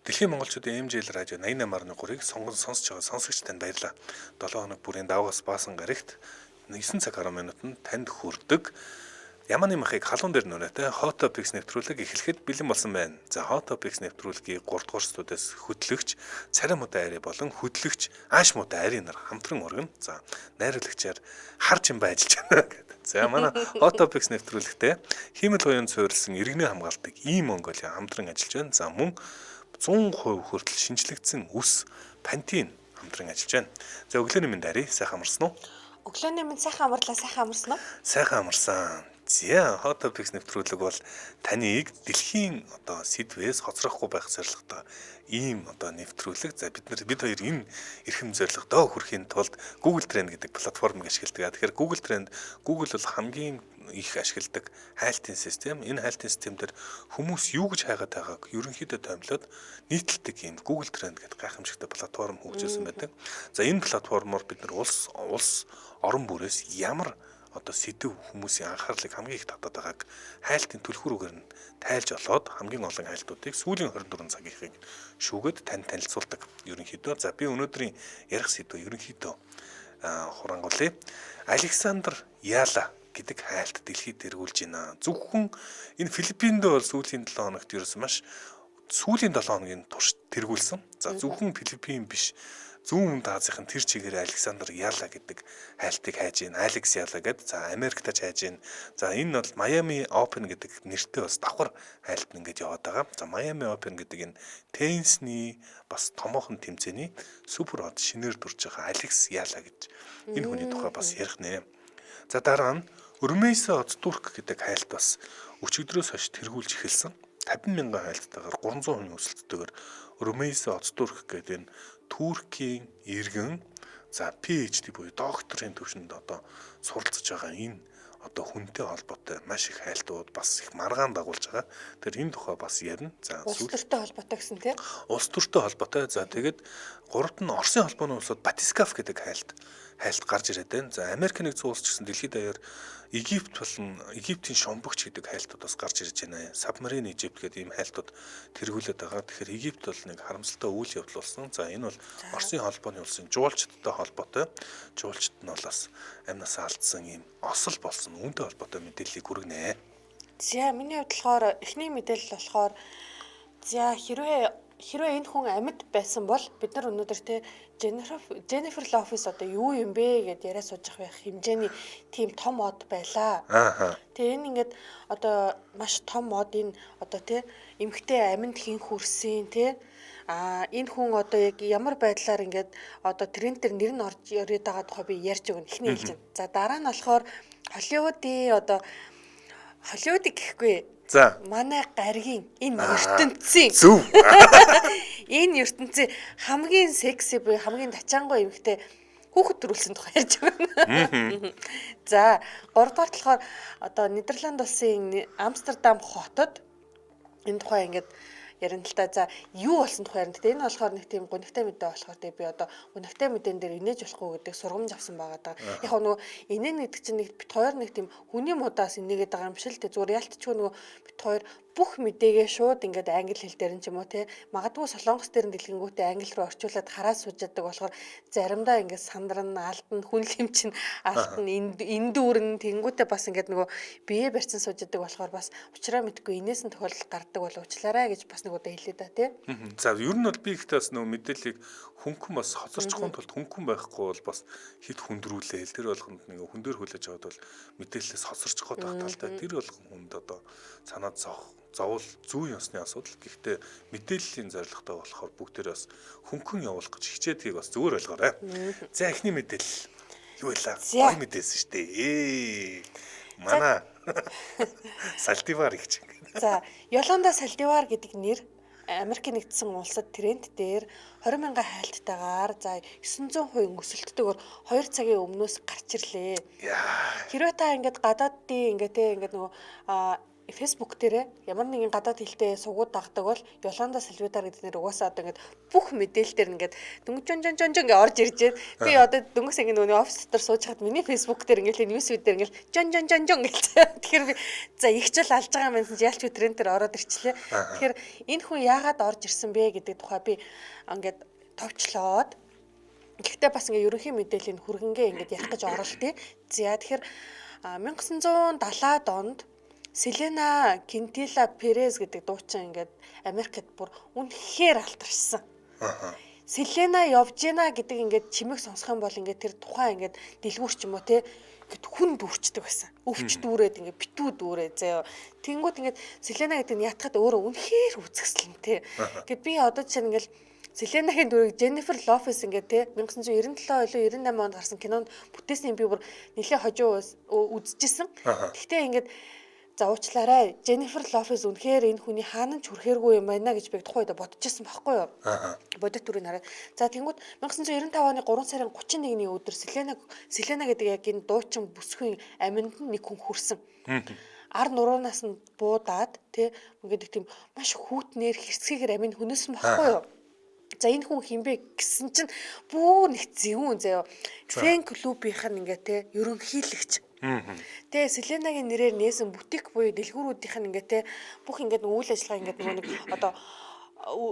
Дэлхийн монголчуудын MJL радио 88.3-ыг сонсож байгаа сонсогч танд баярлалаа. 7 хоног бүрийн даваагаас баасан гарагт 9 цаг 10 минутанд танд хүрдэг Яманы махыг халуун дээр нүрээтэй Hot Topics нэвтрүүлэг эхлэхэд бэлэн болсон байна. За Hot Topics нэвтрүүлгийн 3 дугаар студиэс хөтлөгч Царай муутай ари болон хөтлөгч Ааш муутай ари нар хамтран ургана. За найруулагчаар харж юм ажиллаж байна гэдэг. За манай Hot Topics нэвтрүүлэгтээ хиймэл уян суурилсан иргэний хамгаалдаг ийм Монголиа хамтран ажиллаж байна. За мөн 100% хүртэл шинжлэгдсэн ус пантин хамтран ажиллаж байна. За өглөөний мэнд ари сайхан амарсан уу? Өглөөний мэнд сайхан амарлаа, сайхан амарсан уу? Сайхан амарсан. За Hot Topics нэвтрүүлэг бол таныг дэлхийн сэдвээс хоцрохгүй байх зорилготой ийм нэвтрүүлэг. За бид хоёр энэ эрхэм зорилгодоо хүрэхийн тулд Google Trend гэдэг платформыг ашигладаг. Тэгэхээр Google Trend Google бол хамгийн их ашигладаг хайлтын систем. Энэ хайлтын систем дээр хүмүүс юу гэж хайгаад байгааг ерөнхийдөө томилоод нийтэлдэг ийм Google Trend гэдэг гайхамшигтай платформ хөгжүүлсэн байдаг. За энэ платформоор бид нар улс орон бүрээс ямар сэдв хүмүүсийн анхаарлыг хамгийн их татаад байгааг хайлтын түлхүүрүүгээр нь тайлж олоод хамгийн олон хайлтуудыг сүүлийн 24 цагийнхыг шүүгээд танилцуулдаг. Ерөнхийдөө за би өнөөдрийн ярих сэдв ерөнхийдөө хурангуулъя. Александр Яла гэдэг хайлт дэлхийд тэргүүлж байна. Зөвхөн энэ Филиппинд бол сүүлийн 7 хоногт ерөөсөн маш сүүлийн 7 хоногийн турш тэргүүлсэн. За зөвхөн Филиппин биш Зүүн Азийн тэр чигээр Александр Яла гэдэг хайлтыг хайж гин. Алекс Яла гэдэг. За Америкт хайж гин. За энэ бол Miami Open гэдэг нэртэй бас давхар хайлт ингээд яваад байгаа. За Miami Open гэдэг энэ теннисний бас томоохон тэмцээний супер хот шинээр дурж байгаа Алекс Яла гэж энэ хүний тухай бас ярих нэ. За дараа нь Өрмейсө Оцтурк гэдэг хайлт бас өчигдрөөс хойш тэргүүлж эхэлсэн. 50,000 хайлттайгаар 300 хүний өсөлттэйгээр Өрмейсө Оцтурк гэдэг энэ Туркийн иргэн за PhD буюу докторийн түвшинд суралцж байгаа энэ хүнтэй холбоотой маш их хайлтууд бас их маргаан дагуулж байгаа. Тэгэхээр энэ тухай бас ярина. За улс төртэй холбоотой гэсэн тийм. Улс төртэй холбоотой. За тэгээд гуравт нь Оросын холбооны улсууд батискаф гэдэг хайлт гарч ирээд байна. За Америк нэгдсэн улс ч гэсэн дэлхийд даяар Египт болон Египтийн шомбогч гэдэг хайлтууд бас гарч ирж байна. Submarine Egypt гэдэг ийм хайлтууд тэргүүлээд байгаа. Тэгэхээр Египт бол нэг харамсалтай үйл явдал болсон. За энэ бол Оросын холбооны улсын жуулчдтай холбоотой. Жуулчд нь бол бас амнасаа алдсан ийм осол болсон үүнтэй холбоотой мэдээллийг хүргэнэ. За миний хувьд болохоор эхний мэдээлэл болохоор за хэрвээ энэ хүн амьд байсан бол бид нар өнөөдөр те Jennifer Lopez юу юм бэ гэдээ яриа сууж байх хэмжээний тийм том од байлаа. Тэгээ энэ ингээд маш том од энэ те эмгтэй амьд хин хүрсэн те энэ хүн яг ямар байдлаар ингээд тренд дээр нэр нь орж ирээд байгаа тухай би ярьж өгнө эхний хэлж байна. За дараа нь болохоор Холливуудыг гэхгүй. За манай гаригийн энэ ертөнцийн зөв энэ ертөнцийн хамгийн секси буюу хамгийн тачаангуй эмэгтэй хүүхэд төрүүлсэн тухай ярьж байна. За 3 дахь болохоор Нидерланд улсын Амстердам хотод энэ тухай ингээд ярина л та. За юу болсон тухай ярина. Энэ болохоор нэг тийм гонигтай мэдээ болохоор би гонигтай мэдэн дээр инээж болохгүй гэдэг сургамж авсан байгаа даа. Яг нөгөө инээ гэдэг чинь бит хоёр нэг тийм хүний мудаас инээгээд байгаа юм шиг л те. Зүгээр ялтчгүй нөгөө бит хоёр бүх мэдээгээ шууд ингээд англи хэл дээр нь ч юм уу те магадгүй солонгос дээр нь дэлгэнгүүтээ англи руу орчуулад хараад сууж яадаг болохоор заримдаа ингээд сандрна алтан хүн лимчин алтан эндүүрэн тэнгүүтээ бас ингээд нөгөө бие барьсан сууж яадаг болохоор бас учраа мэдгүй инээс нь тохиолдол гардаг болов уучлаарай гэж бас нэг удаа хэлээ да те. За ер нь бол би ихтэй бас нөгөө мэдээллийг хөнгөн бас хоцорчхон тулд хөнгөн байхгүй бол бас хит хүндрүүлээл тэр болгонд нэг хүн дээр хүлээж аваад бол мэдээлэлээс хоцорч гоод байх талтай тэр болгон хүнд санаад зовол зүүн ёсны асуудал. Гэхдээ мэдээллийн зорилготой болохоор бүгдээр бас хөнгөн явуулах гэж хичээдгийг бас зүгээр ойлгоорой. За эхний мэдээлэл юу байлаа? Гой мэдээлсэн шүү дээ. Манай Сальдивар гэж. За Йоланда Сальдивар гэдэг нэр Америк нэгдсэн улсад тренд дээр 20,000 хайлттайгаар за 900% өсөлттэйгээр 2 цагийн өмнөөс гарч ирлээ. Хэрвээ та ингээд гадааддын ингээд нөгөө Facebook дээрээ ямар нэгэн гадаад хэлтэй сугууд дагдаг бол Yolanda Salvador гэдэг нэр угаасаа одоо ингээд бүх мэдээлэл дээр ингээд дүнг жон ингээд орж ирж байна. Би одоо дөнгөс ингээд нөгөө офис дотор сууж хаад миний Facebook дээр ингээд ньюс фид дээр ингээд жон гэж. Тэгэхээр би за ихчл алж байгаа юм чинь ялч тренд дээр ороод ирчлээ. Тэгэхээр энэ хүн яагаад орж ирсэн бэ гэдэг тухай би ингээд товчлоод гэхдээ бас ингээд ерөнхий мэдээллийн хүргэнгээ ингээд ярих гэж оролтыг. За тэгэхээр 1970-аад онд Селена Квинтила Перез гэдэг дуучин ингээд Америкт бүр үнэхээр алтарсан. Селена явж гинэ гэдэг ингээд чимэг сонсох юм бол ингээд тэр тухайн ингээд дэлгүүр ч юм уу те ингээд хүн дүүрчдэг байсан. Өвч дүүрээд ингээд битүү дүүрээ заяа. Тэнгүүд ингээд Селена гэдэг нь ятгаад өөрөө үнэхээр үзэсгэлэн те. Гэт би одоо чинь ингээд Селенагийн дүрийг Jennifer Lopez ингээд те 1997 илүү 98 онд гарсан кинонд бүтээсэн би бүр нэлээд хожуу үзчихсэн. Гэхдээ ингээд за уучлаарай. Jennifer Lopez үнэхээр энэ хүний хаанан ч хүрэхэргүй юм байна гэж би тухайд бодчихсон байхгүй юу? Бодит дүрийг хараад. За тэнгууд 1995 оны 3 сарын 31-ний өдөр Селена гэдэг яг энэ дуучин бүсгүй аминд нэг хүн хүрсэн. Ар нуруунаас нь буудаад тий ингээд тийм маш хүүтнээр хэрцгийгээр амин хүнэсэн байхгүй юу? За энэ хүн хинбэ гэсэн чинь бүр нэг зөвүүн заяа. Фэн клубийнх нь ингээ те ерөнхийлөгч. Тэгээ Селенагийн нэрээр нээсэн бутик буюу дэлгүүрүүдийнх нь ингээ те бүх ингээ үйл ажиллагаа ингээ нэг одоо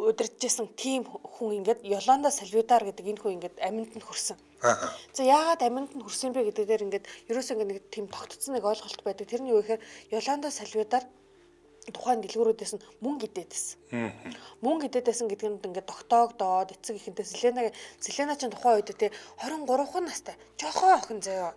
удирдахжсэн тим хүн ингээ Yolanda Salvador гэдэг энэ хүн ингээ аминд нь хүрсэн. За яагаад аминд нь хүрсэн бэ гэдэг дээр ингээ ерөөсөө ингээ нэг тим тогтцсон нэг ойлголт байдаг. Тэрний юу гэхээр Yolanda Salvador тухайн дэлгүүрүүдээс нь мөнгө идээдсэн. Мөнгө идээдсэн гэдэг нь ингээд тогтоогдоод эцэг ихэнтэй Селена ч тухайн үед те 23 настай жохоо охин заяа.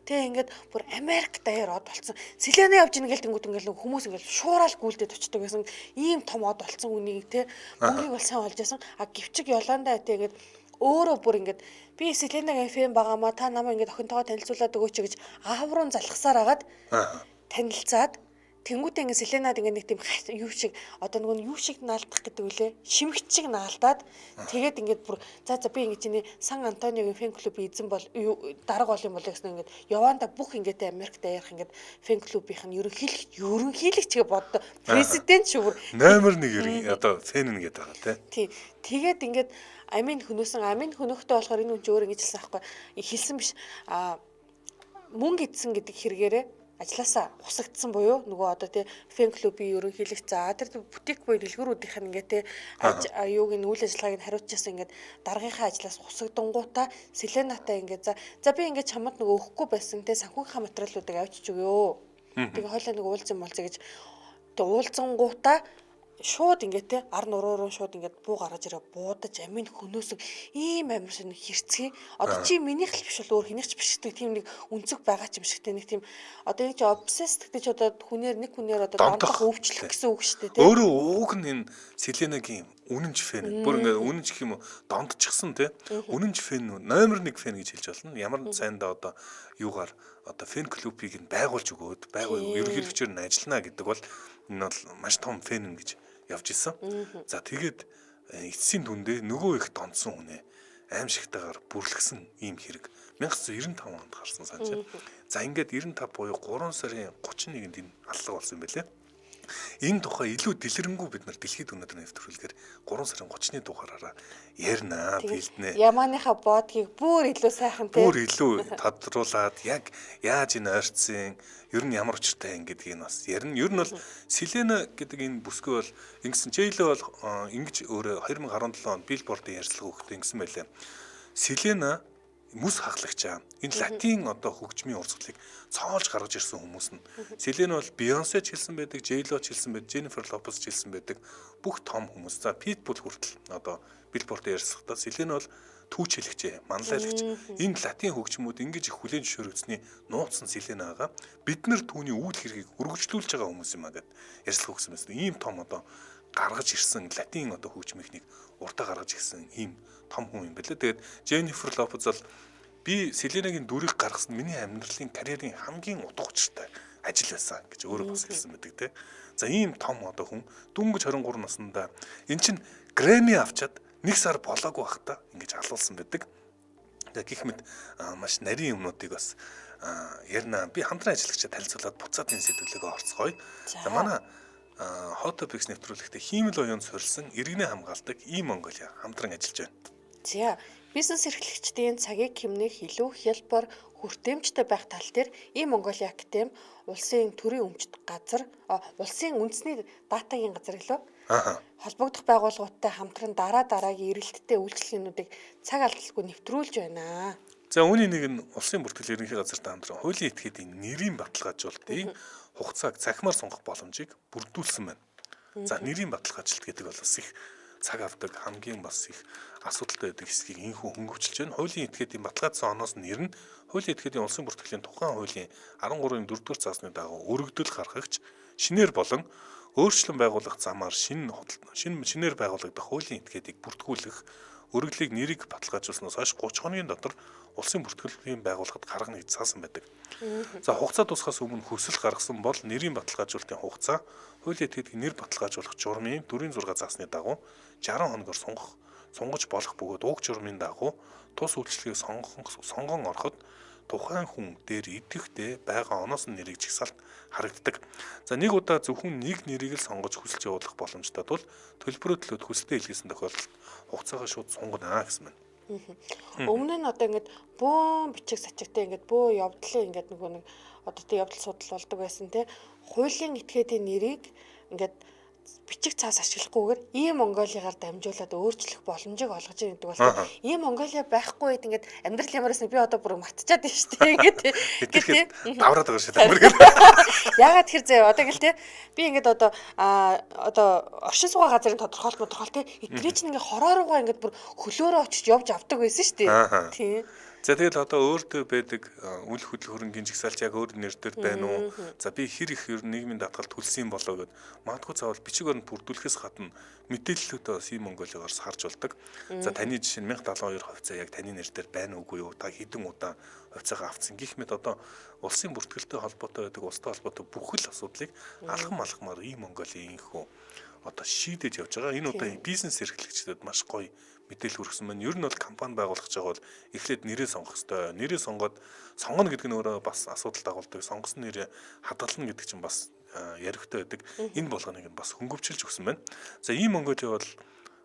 Тэ ингээд бүр Америк даяар од болсон. Селена явж ийн гээл тэнгууд ингээд хүмүүс ингээд шуурал гүйлдээд очдог гэсэн ийм том од болсон үнийг те мөнгийг бол сайн олж ясан. А гівчиг Yolanda те ингээд өөрөө бүр ингээд би Селенагийн фэн байгаамаа та намайг ингээд охинтойгоо танилцуулаад өгөөч гэж аав руу залхасаар агаад танилцаад тэнгуүтэй ингээ Селенад ингээ нэг тийм юу шиг одоо нөгөө юу шиг наалдах гэдэг үлээ шимэгч шиг наалдаад тэгээд ингээд бүр за би ингээ чиний Сан Антониогийн фэн клубын эзэн бол дарга бол юм болоо гэсэн ингээд Яванда бүх ингээд Америкт даяарх ингээд фэн клубийнх нь ерөнхийлөгч гэж боддоо президент шүү бүр номер 1 одоо фэн нэгэд байгаа тий тэгээд ингээд амин хөнөөтэй болохоор энэ хүн ч өөр ингэж хэлсэн аахгүй хэлсэн биш мөнгө идсэн гэдэг хэрэгээрээ ажлаасаа хусагдсан буюу нөгөө одоо тий фэн клубын ерөнхийлөгч за тэр бутик буюу дэлгүүрүүдийнх нь ингээ тий юуг нь үйл ажиллагааг нь хариуцчихсан ингээ даргийнхаа ажлаас хусагдангуудаа Селенатай ингээ за би ингээ чамд нөгөө өгөхгүй байсан тий санхүүгийн материалуудыг авчиж өгөө. Тэгээ хойлоо нэг уулзсан болцоо гэж тэг уулзангуудаа шууд ингээ те ар нуруу шууд ингээ буу гаргаж ирээ буудаж амин хөнөөсөг ийм амар шинэ хэрцгий одоо чи минийх л биш бол өөр хинийх ч биш гэдэг тийм нэг үнцэг байгаа ч юм шигтэй нэг тийм одоо энэ чи obsessed гэдэг чи одоо нэг хүнээр одоо донтох өвчлөх гэсэн үг шүү дээ те өөрөө уг нь энэ Селенагийн үнэнч фэн бүр ингээ үнэнч гэх юм уу дондчихсан те үнэнч фэн номер 1 фэн гэж хэлж болно ямар сайндаа одоо юугаар одоо фэн клубыг нь байгуулж өгөөд ерөнхийлөгчөөр нь ажиллана гэдэг бол энэ бол маш том фэн гэж явж исэн. За тэгээд эцсийн дүндээ нөгөө их донцсон хүнээ аимшигтайгаар бүрлгсэн ийм хэрэг 1995 онд гарсан санаж. За ингээд 95 буюу 3 сарын 31-нд энэ аллаг болсон юм байлээ. Энэ тухай илүү дэлгэрэнгүй бид нар дэлхийд өнөөдөр нэвтрүүлгээр 3 сарын 30-ны дугаараараа ярина, бэлднэ. Ямааныхаа бодгийг бүр илүү сайхан тийм. Бүр илүү тодруулаад яг яаж энэ ойрцсон, ер нь ямар учиртай юм гэдгийг нь бас ярина. Ер нь бол Селена гэдэг энэ бүсгүй бол ингэсэн J-Lo бол ингэж өөрөө 2017 онд Billboard-ийн ярилцлага өгөхдөө ингэсэн байлаа. Селена мүс хахлагчаа энэ латин одоо хөгжмийн урсгалыг цоолж гаргаж ирсэн хүмүүс нь Селена бол Beyoncé ч хэлсэн байдаг, J-Lo ч хэлсэн байдаг, Jennifer Lopez ч хэлсэн байдаг. Бүх том хүмүүс. За Pitbull хүртэл одоо Billboard-ийн ярилцлагатаа Селена бол түүч хэлэгчээ, манлайлагч. Энэ латин хөгжмүүд ингэж их хүлээн зөвшөөрөгдсөний нууцсан Селена байгаа. Бид нар түүний үйл хэргийг өргөжлүүлж байгаа хүмүүс юм а гэд ярилцлага өгсөн байсан. Ийм том одоо гаргаж ирсэн латин одоо хөгжмийнхнийг уртаа гаргаж ирсэн ийм том хүн юм байлаа. Тэгээд Jennifer Lopez бол би Селенагийн дүрийг гаргасан миний амьдралын карьерийн хамгийн утга учиртай ажил байсан гэж өөрөө бас хэлсэн байдаг те. За ийм том одоо хүн дөнгөж 23 наснда эн чин Грэмми авчаад 1 сар болоогүй байхдаа ингэж алуулсан байдаг. Тэгээд гэх мэт маш нарийн юмнуудыг бас ярина. Би хамтран ажиллагчид танилцуулаад буцаад энэ сэдвлэгээ орцгоё. За. За манай Hot Topics нэвтрүүлэгтээ хиймэл оюун суурилсан иргэний хамгаалдаг Mongolia хамтран ажиллаж байна. За, бизнес эрхлэгчдийн цагийг хэмнэх илүү хялбар хүртээмжтэй байх тал дээр Mongolia Академи улсын төрийн өмчт газар, улсын үндэсний датагийн газар гэлөө холбогдох байгууллагуудтай хамтран дараагийн эрэлттэй үйлчлэгнүүдийг цаг алдалгүй нэвтрүүлж байна. За үүний нэг нь улсын бүртгэл ерөнхий газартай хамтран хуулийн этгээдийн нэрийн баталгаажуулалтын хугацааг цахимаар сонгох боломжийг бүрдүүлсэн байна. За нэрийн баталгаажуулалт гэдэг бол бас их цаг авдаг хамгийн бас их асуудалтай байдаг хэсгийг инхүү хөнгөвчилж байна. Хуулийн этгээдийн баталгаажсан оноос нэр нь хуулийн этгээдийн улсын бүртгэлийн тухайн хуулийн 13-ийн 4-р заасны дагуу өргөдөл гаргагч шинээр болон өөрчлөн байгуулах замаар шинээр байгуулагдах хуулийн этгээдийг бүртгүүлэх өргөлийг нэрийг баталгаажуулснаас хойш 30 хоногийн дотор улсын бүртгэлийн байгууллагад гаргана гэж заасан байдаг. За хугацаа дуусахаас өмнө хүсэл гаргасан бол нэрийн баталгаажуулалтын хугацаа хуулийн этгээдийн нэр баталгаажуулах журмын 4-6 заасны дагуу 60 хоногор сунгаж болох бөгөөд уг журмын дагуу тус үйлчлэгийг сонгон ороход тухайн хүн дээр идэвхтэй байгаа оноос нь нэрийг жигсаалт харагддаг. За нэг удаа зөвхөн нэг нэрийг л сонгож хүсэлж явуулах боломжтой тул төлбөрөө төлөөд хүсэлтээ илгээсэн тохиолдолд хугацаагаа шууд сунгана гэсэн байна. Өмнө нь одоо ингээд бөөн бичиг сачигтай ингээд бөө явдлын ингээд нэг одоо тэг явдал судал болдог байсан те. Хуулийн этгээдийн нэрийг ингээд бичиг цаас ашиглахгүйгээр Mongolia-гаар дамжуулаад өөрчлөх боломжийг олгож байгаа гэдэг бол Mongolia байхгүй үед ингээд амьдрал ямараас би одоо бүр мартчихад байна шүү дээ ингээд давраад байгаа шүү дээ. Яагаад тэр зөө одоо ингээл те би ингээд одоо оршин суугаа газрын тодорхойлт те эдгээр чинь ингээд хороо руугаа ингээд бүр хөлөөрөө очиж явж авдаг байсан шүү дээ. Тийм. За тэгэл одоо өөртөө байдаг үл хөдлөх хөрөнгийн жигсаалч яг өөр нэр дээр байна уу? За би хэр их ер нийгмийн даатгалд төлсөн болоо гэд магадгүй заавал бичиг баримт бүрдүүлэхээс гадна мэдээллүүдээ бас Mongolia-гаар харж болдог. За таны жишээ нь 1072 хувьцаа яг таны нэр дээр байна уугүй юу? Та хэдэн удаа хувьцаагаа авцсан гэх мэт одоо улсын бүртгэлтэй холбоотой байдаг улстай холбоотой бүхэл асуудлыг алхамаар Mongolia-ийн хөө одоо шийдэж явж байгаа. Энэ удаа бизнес эрхлэгчдэд маш гоё мэдээлэл хүргэсэн байна. Ер нь бол компани байгуулах гэж байгаа бол эхлээд нэрээ сонгох хэрэгтэй. Нэрээ сонгоно гэдэг нь өөрөө бас асуудал дагуулдаг. Сонгосон нэрээ хадгална гэдэг чинь бас яригтай байдаг. Энэ болгоныг нь бас хөнгөвчилж өгсөн байна. За Mongolia бол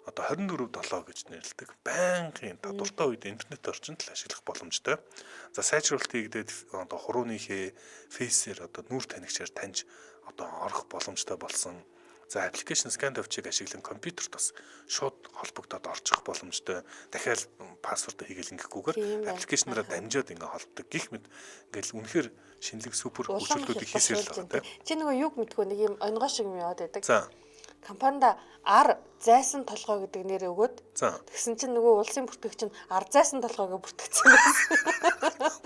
одоо 24/7 гэж нэрлэдэг. Байнгын дуртай үед интернет орчинд л ашиглах боломжтой. За сайжруулалт хийгдээд одоо хурууныхээ фейсээр одоо нүүр танигчаар таньж одоо орох боломжтой болсон. За аппликейшн скан төвчийг ашиглан компьютерт бас шууд холбогдоод орчих боломжтой. Дахиад пассворд хийгээл ингэхгүйгээр аппликейшнаараа дамжаад ингээ холбдог. Гэх мэт ингээл үнэхээр шинэлэг супер хөгжүүлэлтүүдийг хийсээр л байгаа тийм. Чи нөгөө юг мэдгүй нэг юм онгоо шиг юм яваад байдаг. За компанид ар зайсан толгой гэдэг нэр өгөөд тэгсэн чинь нөгөө улсын бүртгэгч нь ар зайсан толгойгоо бүртгэсэн байсан.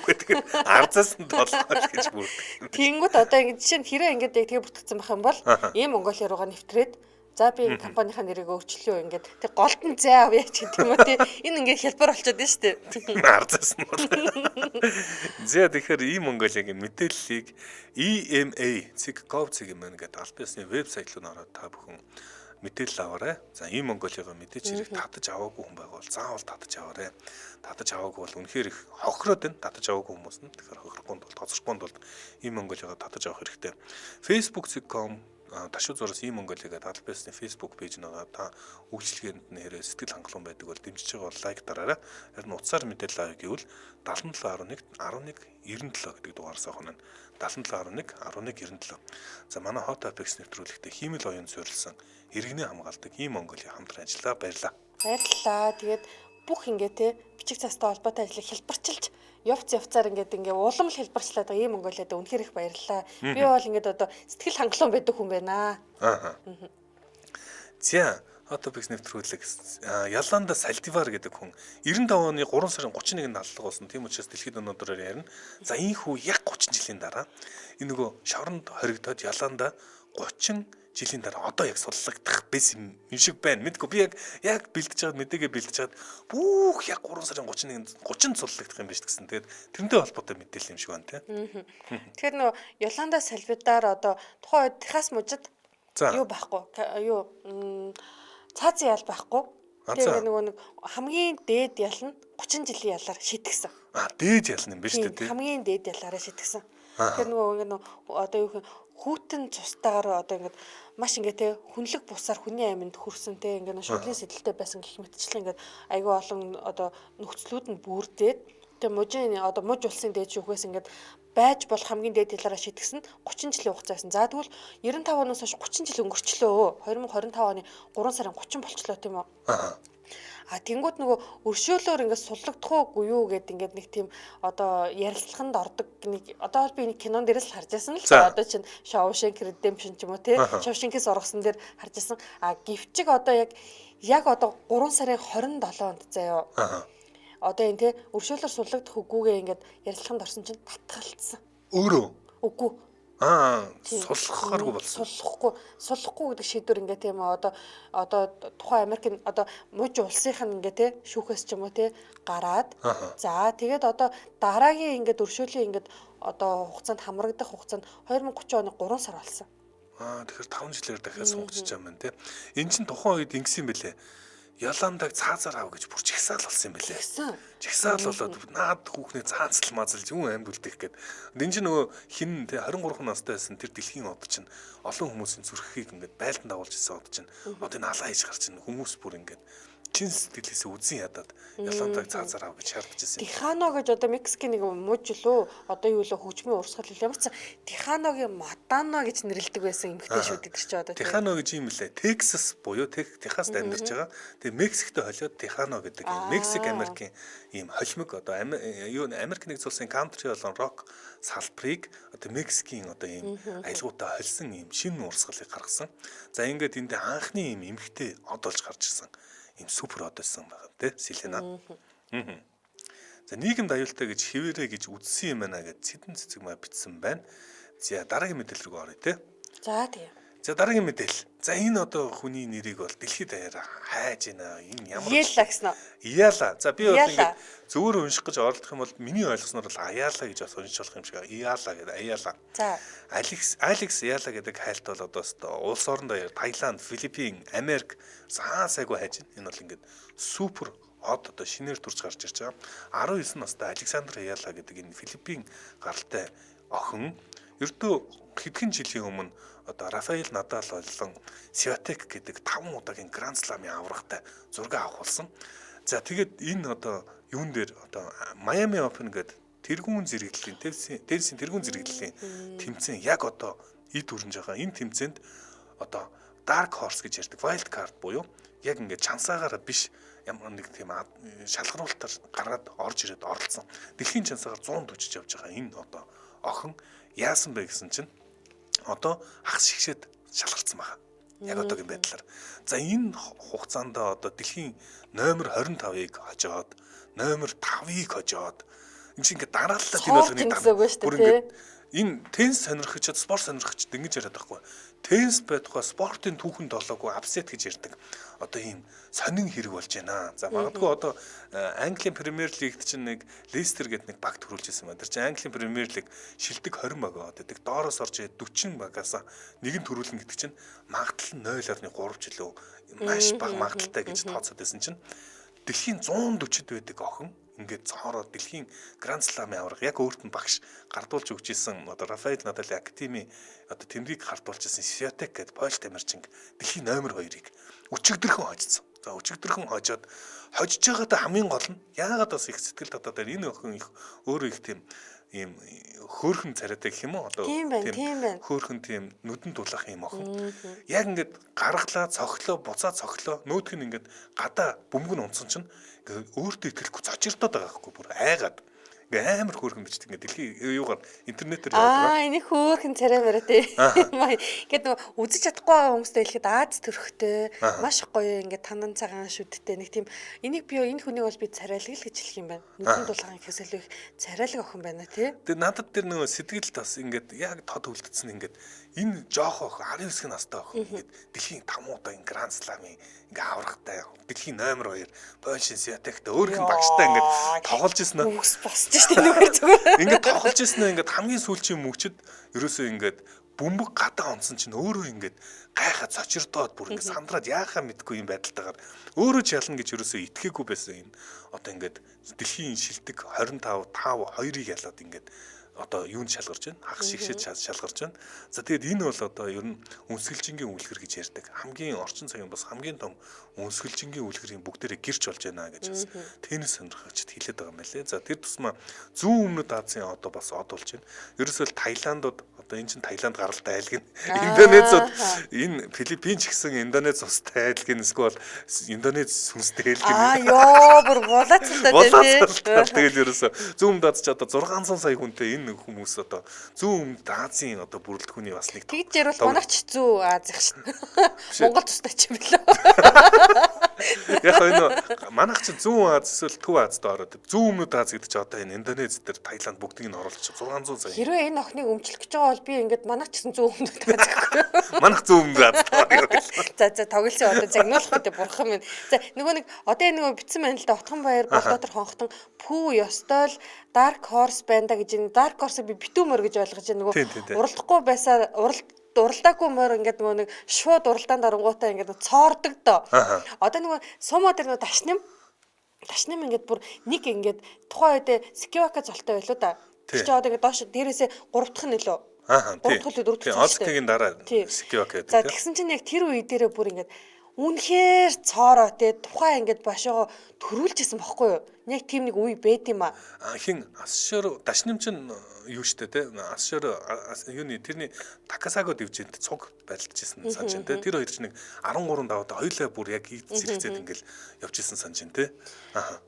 Тэгэхээр ар зайсан толгой гэж бүртгэв. Тэнгүүд одоо ингэ жишээ нь хэрэг ингээд яг тэгээ бүртгэсэн байх юм бол Mongolia руугаа нэвтрээд за би компанийнхаа нэрийг өөрчлөё ингээд тэг голдон зай авъя ч гэдэг юм уу тий. Энэ ингээд хялбар болчиход байна шүү дээ. Ар зайсан бол. За тэгэхээр Mongolia-гийн мэдээллийг EMA.gov.cg мэн гэдэг аль биесний вебсайт руу ороод та бүхэн мэдээлэл аваарай. За Mongolia-га мэдээж хэрэг татаж аваагүй хүн байвал заавал татаж аваарай. Татаж аваагүй бол үнэхээр их хохироод байна. Татаж аваагүй хүмүүс нь тэгэхээр хохирохгүй бол тоцрохгүй бол Mongolia-га татаж авах хэрэгтэй. Facebook.com ташуу зураас Mongolia гэдэг аль биесний Facebook пэйж нэгээ та үйлчлэгээнд нэрээ сэтгэл хангалуун байдаг бол дэмжиж байгаа бол лайк дараарай. Харин утсаар мэдээлэл авъя гэвэл 7711 1197 гэдэг дугаараас авах нь 7711 1197. За манай Hot Topics нэвтрүүлэгтээ хиймэл оюун суурилсан иргэний хамгаалдаг Mongolia хамтран ажиллаа. Баярлалаа. Баярлалаа. Тэгээд бүх ингээ те бичиг цастай холбоотой ажлыг хэлбэрчилж явцаар ингээ улам л хэлбэрчлээд байгаа Mongolia-д үнэхээр их баярлалаа. Би бол ингээд одоо сэтгэл хангалуун байдаг хүн байна. За Hot Topics нэвтрүүлэг Яланда Сальдивар гэдэг хүн 95 оны 3 сарын 31-нд аллах болсон. Тийм учраас дэлхийд өнөөдрөөр ярина. За энэ хүү яг 30 жилийн дараа энэ нөгөө шоронд хоригдоод Яланда 30 жилийн дараа одоо яг суллагдах бэс юм шиг байна. Мэдгүй би яг бэлдэж чад мэдээгээ бэлдэж чад бүх яг 3 сарын 31-нд 30 суллагдах юм биш гэсэн. Тэгээд тэрнтэй холбоотой мэдээлэл юм шиг байна тий. Тэгэхээр нөгөө Яланда Сальвадор одоо тухайн үед Техас мужид юу байхгүй юу цаазын ял байхгүй Тэгээ нөгөө нэг хамгийн дээд ял нь 30 жилийн ялаар шийтгсэн. Дээд ялна юм байна шүү дээ. Хамгийн дээд ялаараа шийтгсэн. Тэр нөгөө одоо юу гэх хүүтэн цустайгаар одоо ингээд маш ингээд те хүнлэг бусаар хүний амьд хүрсэн те ингээд шүдлийн сэдэлтэй байсан гэх мэтчлэн ингээд айгүй олон одоо нөхцлүүд нь бүрдээд тэгээ мужийн одоо муж улсын дээд шүүхээс ингээд байж болох хамгийн дээд ялаараа шийтгсэн 30 жилийн хугацаа байсан. За тэгвэл 95 оноос хойш 30 жил өнгөрчлөө. 2025 оны 3 сарын 30 болчлоо тийм үү? Тэнгууд нөгөө өршөөлөөр ингээд суллагдах уу юу гэд ингээд нэг тийм одоо ярилцлаганд ордог нэг одоо би нэг кинон дээрээс л харж байсан л одоо чинь Shawshank Redemption ч юм уу тий Shawshank-ээс оргосон дээр харж байсан. Гівчиг одоо яг одоо 3 сарын 27-нд заяа. Одоо энэ тий өршөөлөөр суллагдах үгүйгээ ингээд ярилцлаганд орсон чинь татгалцсан. Өөрөө. Үгүй. Суллахааргүй болсон. Суллахгүй гэдэг шийдвэр ингээ тийм одоо тухайн Америкийн одоо муж улсынх нь ингээ те шүүхээс ч юм уу те гараад за тэгээд одоо дараагийн ингээд өршөөлийн ингээд одоо хугацаанд хамрагдах хугацаанд 2030 оны 3 сар болсон. Тэгэхээр 5 жилээр дахиад сунгаж байгаа юм те. Энд чинь тухайн үед ингэсэн бэлээ. Яландаг цаазаар ав гэж бүр чигсаал болсон юм бэлээ. Чигсаал болоод наад хүүхний цаацл мазалж юу амьд үлдэх гээд. Энэ чинь нөгөө хин те 23 настай байсан тэр дэлхийн од чинь олон хүмүүсийн зүрхийг ингээд байлдан дагуулж исэн од чинь одоо энэ алаа хийж гарч ин хүмүүс бүр ингээд чин сэтгэлээсээ үзэн ядаад яландаг цаазаар ав гэж шаардж ирсэн. Тихано гэж одоо Мексикийн нэг муж лөө одоо юу лөө хөгжмийн урсгал юм чи Тиханогийн Мадана гэж нэрлэдэг байсан эмэгтэй шүү дээ чи одоо. Тихано гэж юм лээ. Texas буюу Техаст амьдарч байгаа. Тэгээ Мексиктэй холиод Тихано гэдэг Мексик Америкийн ийм холимог одоо Америк нэгдсэн улсын кантри болон рок салбарыг одоо Мексикийн одоо ийм аялгаутай холсон ийм шинэ урсгалыг гаргасан. За ингээд энд анхны ийм эмэгтэй од болж гарч ирсэн. Ийм супер од байсан байгаа те Селена. За нийгэмд аюултай гэж хэвээрээ гэж үздсэн юм байна гэж цэдэн цэцэг маа бичсэн байна. За дараагийн мэдээлэл рүү оръё те. За тийм. За дараагийн мэдээлэл. За энэ одоо хүний нэрийг бол дэлхийд даяараа хайж байна. Энэ ямар Яла гэсэн үү? Яла. За би бол ингээд зөвөр унших гэж оролдох юм бол миний ойлгосноор бол Аяла гэж бас уншиж болох юм шиг. Яла гэдэг Аяла. За. Алекс Яла гэдэг хайлт бол одоо улс оронд Таиланд, Филиппин, Америк сайгүй хайж байна. Энэ бол ингээд супер од одоо шинээр төрж гарч ирж байгаа. 19 настай Александр Яла гэдэг энэ Филиппин гаралтай охин ердөө хэдхэн жилийн өмнө одоо Рафаэл Надал болон Свиатек гэдэг 5 удаагийн Гранд Сламын аврагтай зураг авах болсон. За тэгээд энэ одоо юун дээр одоо Miami Open гэдэг тэргүүн зэрэглэлийн теннисийн тэргүүн зэрэглэлийн тэмцээн яг одоо эд хүрнж байгаа. Энэ тэмцээнд одоо Dark Horse гэж ярьдаг wild card буюу яг ингээд чансаагаараа биш ямар нэг тийм шалгаруулалтаар гаргаад орж ирээд оролцсон. Дэлхийн чансаагаар 100 төжиж явж байгаа энэ одоо охин яасан бэ гэсэн чинь одоо хагас шигшээд шалгарсан байгаа. Яг одоогийн байдлаар. За энэ хугацаанд одоо дэлхийн номер 25-ыг хожоод, номер 5-ыг хожоод энэ чинь ингээд дарааллаа тийм болгоны дараа. Энэ теннис сонирхогчд, спорт сонирхогчд ингэж яриад байхгүй. Теннис байтугай спортын түүхэнд олоогүй апсет гэж ярьдаг. Одоо ийм сонин хэрэг болж байна. За магадгүй одоо Английн Премьер Лигт чинь нэг Лестер гэдэг нэг баг төрүүлж ирсэн байна. Тэр чинь Английн Премьер Лиг шилдэг 20 баг байдаг. Доороос орж 40 багаас нэг нь төрүүлнэ гэдэг чинь магадлал нь 0.3 ч илүү маш бага магадaltaй гэж тооцоод байсан чинь дэлхийн 140-д байдаг охин ингээд цоороо дэлхийн Гранд Сламын авраг яг өөрт нь багш гардуулж өгч исэн одоо Рафаэл Надаль академи одоо тэмдгийг гардуулж исэн Свиатек гэдэг Польшт амирчин дэлхийн номер 2-ыг өчигдөрхөн хожсон. За өчигдөрхөн хожоод хожиж байгаадаа хамгийн гол нь яагаад бас их сэтгэл татаад байна. Энэ охин их өөрөө их тийм ийм хөөрхөн царайтай гэх юм уу одоо тийм хөөрхөн тийм нүдэн дулах юм охин. Яг ингээд гаргалаа цохлоо буцаа цохлоо нөөдг нь ингээд гадаа бөмбөг нь унтсан чинь ингээд өөртөө итгэлгүй цочирдоод байгаа байхгүй бүр айгаад ингээд амар хөөрхөн бичдэг ингээд дэлхийн юугаар интернетээр яваад энийг хөөрхөн царай бараа тий. Ингээд нөгөө үзэж чадахгүй байгаа хүмүүстэй хэлэхэд Аз төрхтэй маш гоё ингээд тандан цагаан шүдтэй нэг тийм энийг би энэ хүнийг бол би царайлаг л гэж хэлэх юм байна. Нүдэн дулаан гэхээс илүү их царайлаг охин байна тий. Тэгээ надад тэр нөгөө сэтгэл тас ингээд яг тод үлдсэн ингээд энэ жоох охин 19 настай охин ингээд дэлхийн 5 удаагийн Гранд Сламын ингээ аврагтай дэлхийн номер 2 Польшийн Свиатектэй өөрхөн багштай ингээд тоглож ирсэн нь босч штэ нүгээр зүгээр ингээд тоглож ирсэн нь ингээд хамгийн сүүлчийн мөвчөд ерөөсөө ингээд бөмбөг гадаа онсон чинь өөрөө ингээд гайхаад цочирдоод бүр ингээд сандраад яахаа мэдгүй юм байдалтайгаар өөрөө ч ялна гэж ерөөсөө итгээгүй байсан юм. Одоо ингээд дэлхийн шилдэг 25 2-ыг ялаад ингээд одоо юунд шалгарч байна? Хагас шигшэд шалгарч байна. За тэгээд энэ бол одоо ер нь үнсгэлжингийн үлгэр гэж ярьдаг. Хамгийн орчин цагийн бас хамгийн том үнсгэлжингийн үлгэрийн бүгдээрээ гэрч болж байна гэж бас теннис сонирхогчд хэлээд байгаа юм байлээ. За тэр тусмаа зүүн өмнөд Азийн одоо бас од болж байна. Ерөөсөө Таиландууд одоо энэ чинь Таиланд гаралтай айлг нь Индонезиуд энэ Филиппин ч гэсэн Индонез устай айлг нь эсвэл Индонез сүнстэй айлг нь ёо бүр булаацтай тий. Тэгээд ерөөсөө зүүн өмнөд Аз ч одоо 600 сая хүнтэй энэ хүмүүс одоо зүүн өмнөд Азийн одоо бүрэлдэхүүний бас нэг тэгж ярил манайч зүү Азих шин. Монгол тустай ч юм билүү. Яг энэ манайх чи зүүн Аз эсвэл Төв Азад ороод зүүн өмнөд Аз гэдэг чи одоо энэ Индонез дээр Таиланд бүгдийг нь оруулж 600 сая. Хэрвээ энэ охиныг өмчлөх гэж байгаа бол би ингээд манайч гэсэн зүүн өмнөд Аз гэхгүй. Манайх зүүн өмнөд Аз тоо. За тоглосон одоо загнуулах гэдэг бурхан минь. За нөгөө нэг одоо энэ нөгөө битсэн байна л да Отхон баяр Болдотор хонхтон пүү ёстой л Dark Horse байна да гэж энэ Dark Horse-ыг би битүүмөр гэж ойлгож байна. Нөгөө уралдахгүй байсаар уралдаагүй мөр ингээд нөгөө нэг шууд уралдаанд орнгуудаа ингээд цоордог доо. Одоо нөгөө сумаа дээр нөгөө дашним ингээд бүр нэг ингээд тухайн үед Скивака золтой байлуу да. Тэр чинь одоо ингээд доош дээрээсээ 3 дахь нь нөлөө. 3 дахь л 4 дахь. Оскигийн дараа Скивака гэдэг. За тэгсэн чинь яг тэр үе дээрээ бүр ингээд үнэхээр цоороо те тухайн ингээд башаага төрүүлжсэн бохгүй юу? Яг тийм нэг үе байд юм а. Хин Асшор дашнимч нь юу штэ те Асшор юуны тэрний Такасаго дивжэнд цуг байлжсэн санаж байна те тэр хоёр ч нэг 13 даваад хоёулаа бүр яг зэрэгцээд ингээл явжсэн санаж байна те.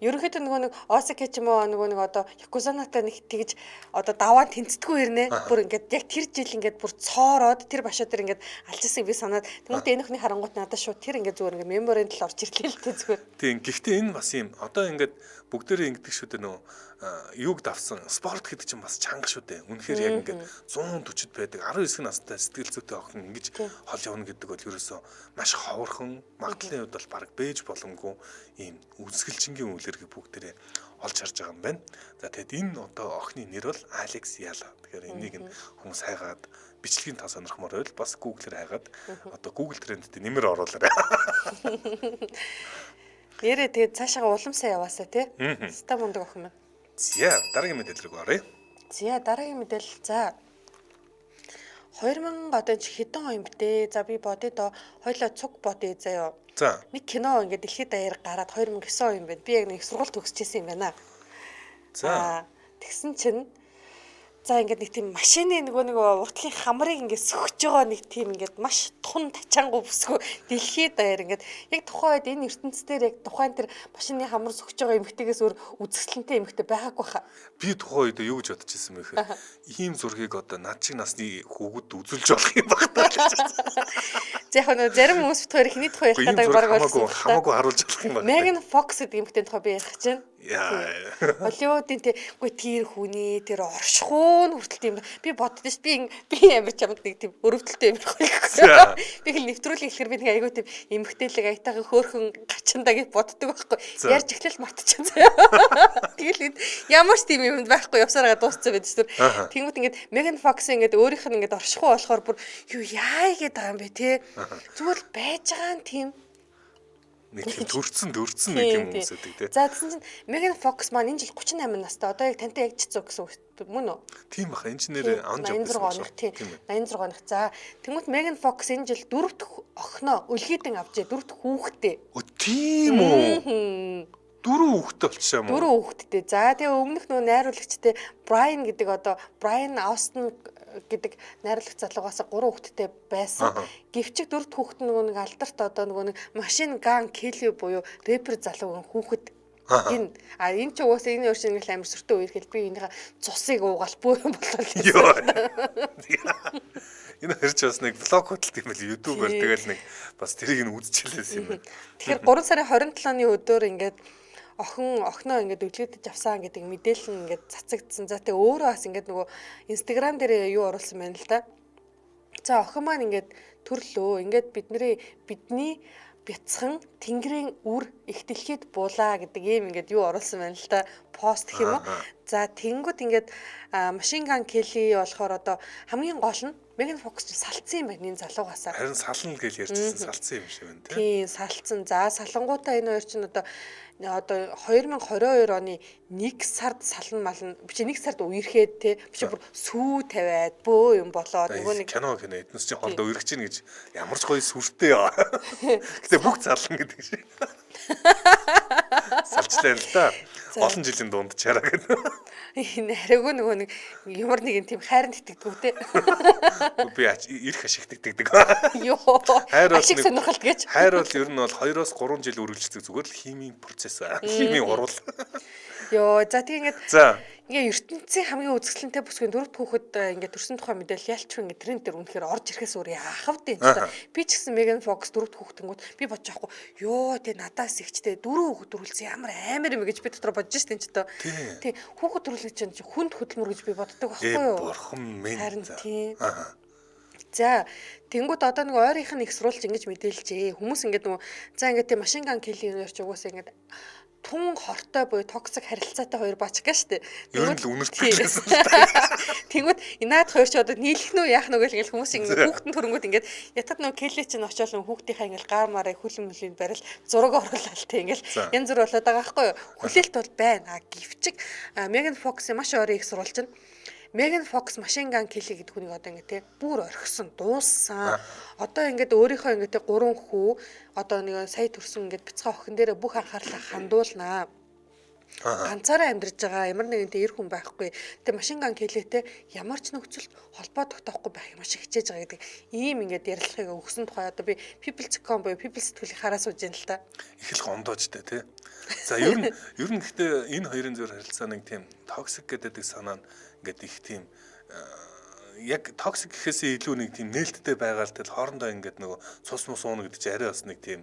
Ерөнхийдөө нөгөө нэг Осака ч юм уу нөгөө нэг одоо Якузанатай нэг тэгж одоо даваа тэнцдэггүй ирнэ. Бүр ингээд яг тэр жил ингээд бүр цоороод тэр башаа дээр ингээд алжсэн би санаад тэгмээ энэхний харангуут надад шууд тэр ингээд зүгээр ингээд меморийн тал орж ирлээ л те зүгээр. Тийм гэхдээ энэ бас юм одоо ингээд бүгдээрээ ингэдэг шүү дээ нөө юуг давсан спорт гэдэг чинь бас чанга шүү дээ. Үнэхээр яг ингээд 140-д байдаг 19 настай сэтгэл зүйтэй охин ингэж хол явна гэдэг бол ерөөсөө маш ховорхон магадлалын хувьд бол баг бэж боломгүй ийм үнсгэлжингийн үйлэргийг бүгдээрээ олж харж байгаа юм байна. За тэгэд энэ одоо охины нэр бол Алекс Яла. Тэгэхээр энийг нь хүмүүс хайгаад бичлэгийн та сонирхмоор байвал бас Google-ээр хайгаад одоо Google Trend-д нэмэр оруулаарай. Нэрээ тэгээд цаашаа улам сайн яваасаа тий. Ста мундаг охин маань. За дараагийн мэдээлэл рүү оръё. За дараагийн мэдээлэл за 2000 одоо чи хэдэн он битээ. За би бодъё доо хоёлоо цуг бодъё заяа. За нэг кино ингээд дэлхийд даяар гараад 2009 он юм байна. Би яг нэг сургууль төгсчихсэн юм байна. За тэгсэн чинь за ингээд нэг тийм машины нэг уртлын хамрыг ингээд сөхөж байгаа нэг тийм ингээд маш тун тачаангуй бүсгүй дэлхийд даяар ингээд яг тухайн үед энэ ертөнцийн дээр яг тухайн тэр машины хамар сөхөж байгаа эмэгтэйгээс өөр үзэсгэлэнтэй эмэгтэй байгаагүй хаа. би тухайн үед юу гэж бодож ирсэн бэ гэхээр ийм зургийг одоо над шиг насны хүүгүүд үзүүлж болох юм баг таа. За яг нэг зарим хүмүүс битгаар хиний тухай ярих гэдэг баг болсон. Хамаагүй харуулж болох юм баг. Megan Fox гэдэг эмэгтэй тухай би ярих гэж байна. Яа. Холливуудын тэр хүний тэр оршихуун хүртэл тийм би боддоо ш би амар чамд нэг тийм өрөвдөлтөй амар хөлөхгүй. Би хэл нэвтрүүлэг ихлэхэр би нэг айгуу тийм эмгтээлэг аятайхан хөөхөн гачандаа гэж боддог байхгүй. Ярьж эхлэл мартчихсан заяа. Тэгэл ямар ч тийм юм байхгүй явсараа дууссан байд шүү дээ. Тэнгүүт ингээд Megan Fox ингээд өөрийнх нь ингээд оршихуун болохоор бүр юу яа гэдэг байгаа юм бэ те. Зүгээр л байж байгаа нь тийм нэг тийм төрцөн нэг юм хүмүүсэдэг тий. За тэгсэн чинь Megan Fox маань энэ жил 38 настай. Одоо яг тантай яг чицүү гэсэн үг мөн үү? Тийм баха инженер он жоb гэсэн. 86 оных. За тэгмэд Megan Fox энэ жил 4 дахь охиноо үлгийдэн авчээ 4 дахь хүүхэдтэй. Тийм үү? 4 хүүхэдтэй болчихсон юм уу? 4 хүүхэдтэй. За тэгээ өмнөх нөө найруулагчтай Brian гэдэг одоо Brian Austin гэдэг найруулагч залуугаас 3 хүүхэдтэй байсан. Гэвч 4 дахь хүүхэд нөгөө нэг алдарт одоо нөгөө нэг машин ган Kelly буюу рэпер залуугийн хүүхэд. Энэ ч угаасаа энэ өршин ингээл амар сүртэй үер хэл би энийхээ цусыг уугаал бөө юм болол. Энэ хэрч бас нэг влог хөтэлт юм байл YouTube-аар тэгэл нэг бас тэрийг нь үзчихлээсэн юм байна. Тэгэхээр 3 сарын 27-ны өдөр ингээд охиноо ингээд өглөөдөж авсан гэдэг мэдээлэл нь ингээд цацагдсан. За тэгээ өөрөө бас ингээд нөгөө Instagram дээр юу оруулсан байна л да. За охин маань ингээд төрлөө. Ингээд бидний бяцхан тэнгэрийн үр их дэлхийд буулаа гэдэг ийм ингээд юу оруулсан байна л да. Пост гэх юм уу. За тэнгүүд ингээд машин ган Kelly болохоор одоо хамгийн гол нь Megan Fox ч салцсан юм байна энэ залуугаасаа. Харин сална гэж ярьжсэн салцсан юм шиг байна тий. Тийм салцсан. За салангуудаа энэ хоёр чинь одоо 2022 оны 1 сард сална мална биш 1 сард үерхэд те биш бүр сүү тавиад бөө юм болоод нөгөө нэг кино эднес чинь хоолдоо үргэж чинь гэж ямар ч гоё сүртэй яа. Гэтэ бүх зална гэдэг шиг. Салчлаа л да. Олон жилийн дунд чараа гэдэг. Энэ хариуг нөгөө нэг ямар нэгэн тийм хайранд итгэдэггүй те. Би ирэх ашигтдаг. Йоо. Хайр бол ашиг сонирхолт гэж. Хайр бол ер нь бол 2-3 жил үргэлжлэдэг зүгээр л химийн процесс. Химийн урвал. Йоо, за тийм ингээд За. ингээ ертөнцийн хамгийн үзэсгэлэнтэй бүсгийн дөрөвт хүүхэд ингээ төрсөн тухай мэдээлэл ялчгүй ингээ тренд дээр үнэхээр орж ирэхээс өөр яахав дээ энэ. Би ч гэсэн Megan Fox дөрөвт хүүхэдтэнгүүд би бодож байхгүй. Йоо, тэ надаас ихчтэй дөрөв хүүхэд төрүүлсэн амар юм гэж би дотор бодож штэ энэ ч одоо. Тий, хүүхэд төрүүлэх чинь хүнд хөдөлмөр гэж би боддог байхгүй юу? Бурхан минь. Харин тий. За тэнгууд одоо нэг ойрынх нь их сурулж ингэж мэдээлжээ. Хүмүүс ингээд нөгөө за ингээд тийм машин ган killing ярьж угаасаа ингээд тун хортой буюу токсик харилцаатай хоёр бачка штэ. Ер нь л үнэртлээс. Тэнгүүд наад хоёр ч одоо нийлэх нүү яах нүг л ингээл хүмүүс ингээд хүүхдэн төрөнгүүд ингээд ятад нөгөө келли чинь очиол нөгөө хүүхдийнхаа ингээл гар мараа хүлэн мүлийн барил зураг оруулаад те ингээл янз бүр болоод байгаа байхгүй юу. Хүлээлт бол байна. Гівчиг Megan Fox маш ойрын их сурвалж байна. Megan Fox машин ган killing гэдэг хүнийг одоо ингээд те бүр орхисон, дууссан. Одоо ингээд өөрийнхөө ингээд те 3 хүү одоо нэг сая төрсөн ингээд бяцхан охин дээр бүх анхаарлаа хандуулнаа. Ганцаараа амьдарч байгаа ямар нэгэн те эр хүн байхгүй. Тэ машин ган killing-тэй ямар ч нөхцөлд холбоо тогтоохгүй байх юм шиг хичээж байгаа гэдэг ийм ингээд ярилцлагыг өгсөн тухай одоо би People.com буюу People сэтгэлийг хараа сууж байна л та. Их л гомдоожтэй тий. За ер нь гэхдээ энэ хоёрын зөв харилцаа нэг тийм токсик гэдэг санаа нь ингээд их тийм яг токсик гэхээсээ илүү нэг тийм нээлттэй байгаа л тэл хоорондоо ингээд нөгөө цус мус ууна гэдэг чинь арай бас нэг тийм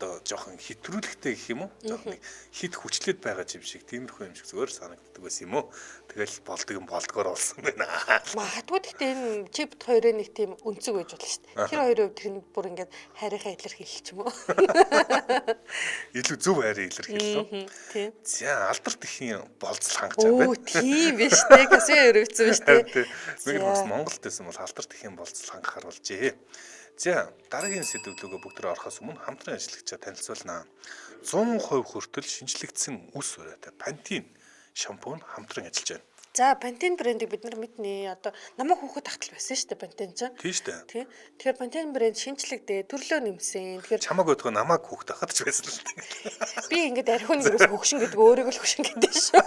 одоо жоохон хитрүүлэгтэй гэх юм уу? Жоохон нэг хит хүчлээд байгаа юм шиг тиймэрхүү юм шиг зүгээр санагддаг байсан юм уу? Тэгэл болдог юм болдгоор болсон байна. Магадгүй гэхдээ энэ чипт хоёрын нэг тийм өнцөг байж болно шүү дээ. Тэр хоёрын хувьд тэр бүр ингээд хайрынхаа илэрхийлэл ч юм уу. Илүү зөв хайрын илэрхийлэл. Тийм. За алдарт ихийн болцол хангаж байгаа байна. Оо тийм биш дээ. Касэ өрөвцөн биш дээ. Нэг бас Монголд байсан бол алдарт ихийн болцол хангахаар болжээ. За дараагийн сэдв рүү бүгд орохоос өмнө хамтран ажиллагчаа танилцуулнаа. 100% хүртэл шинжлэгдсэн үс ураатай Pantene шампунь хамтран ажиллаж байна. За Pantene брэндийг бид нар мэднэ. Одоо намайг хүүхэд тагтал байсан шүү дээ Pantene чинь. Тийм шүү дээ. Тийм. Тэгэхээр Pantene брэнд шинжлэгдээ төрлөө нэмсэн. Тэгэхээр чамаг өдгөө намайг хүүхэд тахад ч байсан л дээ. би ингээд архиун нэрээс хөгшин гэдэг өөрийгөө л хөгшин гэдэг шүү.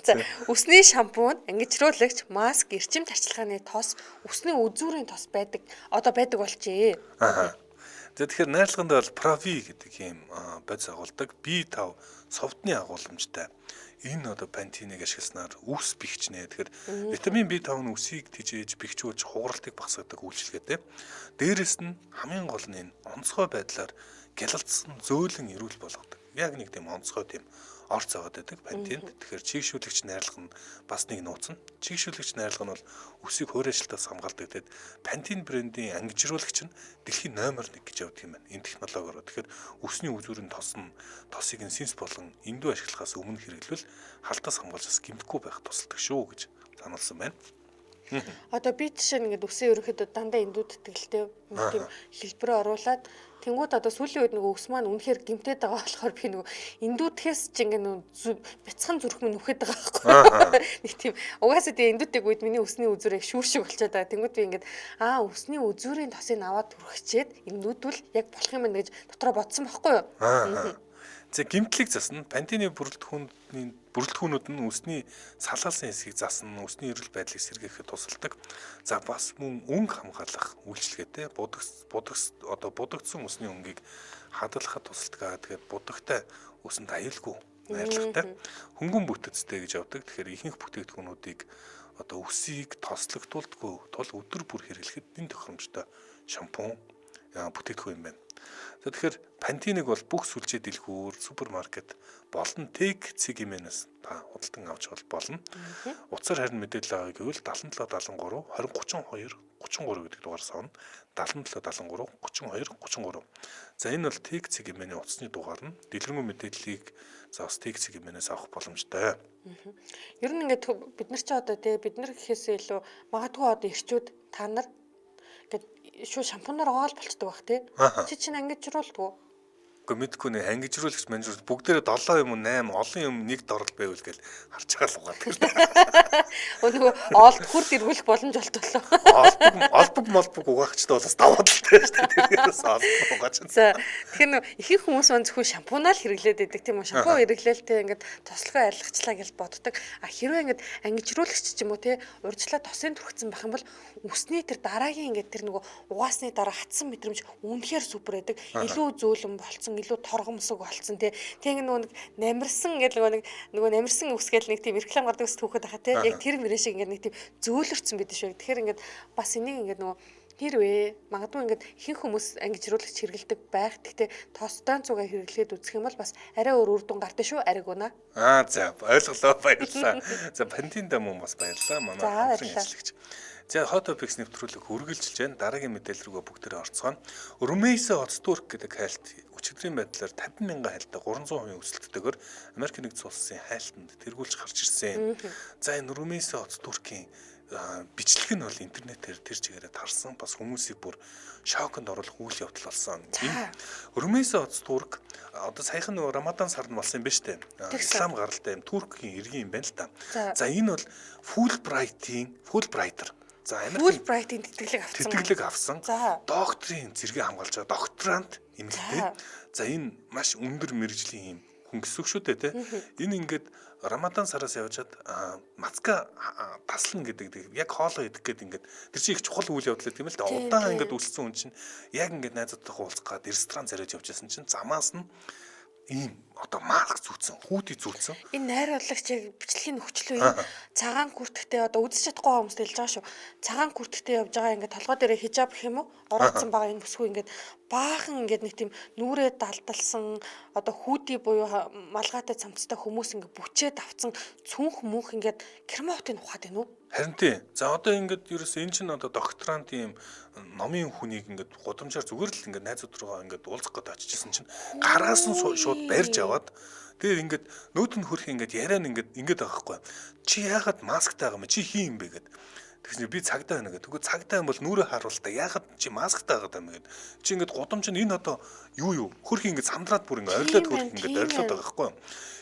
За үсний шампунь, ангижруулагч, маск, эрчим тарчилгааны тос, үсний үзүүрийн тос байдаг. Одоо байдаг болжээ. Тэгэхээр найрлаганд бол Provi гэдэг ийм бодис агуулдаг B5 совдны агууламжтай. Энэ одоо Pantene-ийг ашигласнаар үс бэхжнэ. Тэгэхээр витамин B5 нь үсийг тижээж бэхжүүлж хугаралтыг багасгадаг үйлчилгээтэй. Дээрэс нь хамгийн гол нь энэ онцгой байдлаар гялалцсан зөөлөн эрүүл болгодог. Яг нэг тийм онцгой тийм орц аваад байдаг Pantene. Тэгэхээр чийгшүүлэгч найрлага нь бас нэг нууц нь. Чийгшүүлэгч найрлага нь бол үсийг хуурайшлтаас хамгаалдаг. Тэгэд Pantene брендийн ангижруулагч нь дэлхийн номер 1 гэж явдаг юм байна. Энэ технологиор. Тэгэхээр үсний үзүүрийн тосыг нь синс болон эндүү ашиглахаас өмнө хэрэглэвэл халтаас хамгаалж бас гэмтэхгүй байх тусалдаг шүү гэж сануулсан байна. Одоо би жишээ нь ингээд үсээ ерөнхийдөө дандаа эндүүддэг л те тийм хэлбэрээ оруулаад тэнгууд одоо сүүлийн үед нөгөө ус маань үнэхээр гэмтээд байгаа болохоор би нөгөө эндүүдхээс ч ингээд бяцхан зүрх минь нүхэд байгаа байхгүй. Нэг тийм угаасаа тийм эндүүддэг үед миний үсний үзүүрийг шүүр шиг болчиход байгаа. Тэнгууд би ингээд үсний үзүүрийн тосыг аваад түрхчээд эндүүдвэл яг болох юм байна гэж дотроо бодсон байхгүй юу? За гэмтлийг засна. Pantene бүрэлдэхүүнүүд нь үсний салгаалсан хэсгийг засна, үсний эрүүл байдлыг сэргээхэд тусалдаг. За бас мөн өнг хамгаалах үйлчилгээтэй будагдсан үсний өнгийг хадгалахад тусалдаг. Тэгэхээр будагтай үсэнд аюулгүй найрлагатай хөнгөн бүтэцтэй гэж явдаг. Тэгэхээр ихэнх бүтээгдэхүүнүүдийг одоо үсийг тослогдуулдаггүй тул өдөр бүр хэрэглэхэд энэ тохиромжтой шампунь бүтээгдэхүүн юм байна. За тэгэхээр Pantene-г бол бүх сүлжээ дэлгүүр, супермаркет болон тэг цэгимэнээс та худалдан авч болно. Утсаар харин мэдээлэл авъя гэвэл 77 73 20 32 33 гэдэг дугаараас авна. 77 73 32 33. За энэ бол TXG гэмээний утасны дугаар нь. Дэлгэрэнгүй мэдээллийг за бас TXG гэмээнээс авах боломжтой. Ер нь ингээд бид нар ч одоо тий бид нар гэхээсээ илүү магадгүй одоо ирчүүд та нар ингээд шүү шампунаар оол болчдөг бах тий. Чи чинь ангижруулдгүү. Гэхдээ мэдгүй нэ ангижруулагч менежер бүгдээрээ 7 юм уу 8 олон юм нэгд орол байвал гэж харж байгаа л угаад. Нөгөө оолд хүрд эргүүлэх боломж болтолоо. Олбог угаагчтай болоос даваад л тааш тэрээс олбог угаач. За тэгэхээр ихэнх хүмүүс маань зөвхөн шампунаа л хэрэглээд байдаг тийм үү? Шампун хэрэглээлтэй ингээд тослогоо арилгачлаа гэж боддог. А хэрвээ ингээд ангижруулагч ч юм уу те урьдчилаа тосын түрхсэн байх юм бол үсний тэр дараагийн ингээд тэр нөгөө угаасны дараа хатсан мэдрэмж үнэхээр супер байдаг. Илүү зөөлөн болцсон, илүү торгомсог болцсон те. Тэг нөгөө намирсан гэдэг нөгөө намирсан үсгээл нэг тийм реклам гардаг ус түүхэд байхаа те. Яг тэр мөрөн шиг ингээд нэг тийм зөөлөрцөн байдаг шүү. Тэгэхээр ингээд бас энийг ингээд нөгөө хэрвээ магадгүй ингээд ихэнх хүмүүс ангижруулагч хэрэгэлдэг байх. Гэхдээ тостон цугаа хэрэглээд үзэх юм бол бас арай өөр үр дүн гардаг шүү. Ариг унаа. За ойлголоо баярлалаа. За Пантинда мөн бас баярлалаа. Манай хамтран ажиллагч. За Hot Topics нэвтрүүлэг үргэлжилж байна. Дараагийн мэдээлэл рүүгээ бүгдээрээ орцгоно. Rumeysa Ozturk гэдэг хайлт өчигдрийн байдлаар 50,000 хайлтаа 300% өсөлттэйгээр Америк нэгдсэн улсын хайлтанд тэргүүлж гарч ирсэн. За энэ Rumeysa Ozturk-ийн бичлэг нь бол интернетээр тэр чигээрээ тарсан бас хүмүүсийг бүр шоконд оруулах үйл явдал болсон. Энэ Rumeysa Ozturk одоо саяхан нөгөө Рамадан сард болсон юм ба штэ. Ислам гаралтай юм Туркийн иргэн юм байна л та. За энэ бол Fulbrighter. За Fulbright-ийн тэтгэлэг авсан. Докторийн зэрэгээ хамгаалж байгаа докторант эмэгтэй. За энэ маш өндөр мэргэжлийн юм хүн гэсэн үг шүү дээ тий. Энэ ингээд Рамадан сараас явжгаад мацка таслана гэдэг яг хоолоо идэх гээд ингээд тэр чинь их чухал үйл явдал тийм л да. Удаан ингээд үлдсэн хүн чинь яг ингээд найзуудтайгаа уулзах гад ресторан зарж явж байсан чинь замаас нь ийм одоо маск зүүцсэн, хүүдий зүүцсэн. Энэ найруулагч яг бичлэгийн нөхцөл үе цагаан күртгтээ одоо үзэж чадахгүй хүмүүст хэлж байгаа шүү. Цагаан күртгтээ явж байгаа ингээд толгой дээрээ хижаб гэх юм уу? Ороодсон байгаа энэ бүсгүй ингээд баахан ингээд нэг тийм нүрээ далдалсан одоо хүүдий буюу малгайтай цамцтай хүмүүс ингээд бүчээд авцсан цүнх мөнх ингээд кермотын ухаад байна уу? Харин тий. За одоо ингээд ерөөс энэ чинь одоо докторант ийм номын хүнийг ингээд гудамжаар зүгээр л ингээд найзууд руугаа ингээд уулзах гээд очижсэн чинь гараас нь шууд барьж аваад тэгээд ингээд нүүдэн хөрх ингээд яриа нь ингээд байгаа хгүй. Чи яагаад масктай байгаа юм? Чи хин юм бэ гэд. Тэгснэ би цагдаа байна гэдэг. Тэгвэл цагдаа юм бол нүрээ харуул та. Яагаад чи масктай байгаа юм бэ гэд. Чи ингээд гудамж нь энэ одоо юу хөрх ингээд сандраад бүр ингээд ойрлоод хөрх ингээд ойрлоод байгаа хгүй.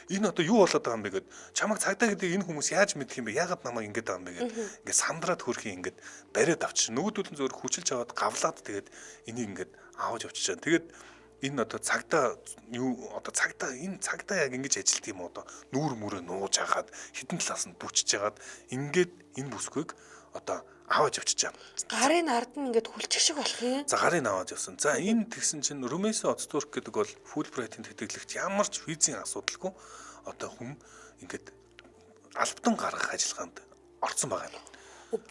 Энэ одоо юу болоод байгаа юм бэ гэд. Чамайг цагдаа гэдэг энэ хүмүүс яаж мэдэх юм бэ? Яагаад намайг ингэж байгаа юм бэ гэд. Ингээд сандраад хөрхий ингээд бариад авчих. Нөгөөдөл нь зөвөр хүчилж аваад гавлаад тэгээд энийг ингээд аавж авчиж байгаа. Тэгээд энэ одоо цагдаа энэ цагдаа яг ингэж ажилт юм одоо нүүр мөрөө нууж хагаад хитэн талаас нь бүчиж хагаад ингээд энэ бүсгүйг одоо аваад явчихаа. Гарын ард нь ингээд хүлчих шиг болох юм. За гарыг аваад явсан. За энэ тэгсэн чинь Rumeysa Ozturk гэдэг бол Fulbright-ийн тэтгэлэгт ямар ч визийн асуудалгүй одоо хүн ингээд албадан гаргах ажиллагаанд орсон байгаа юм.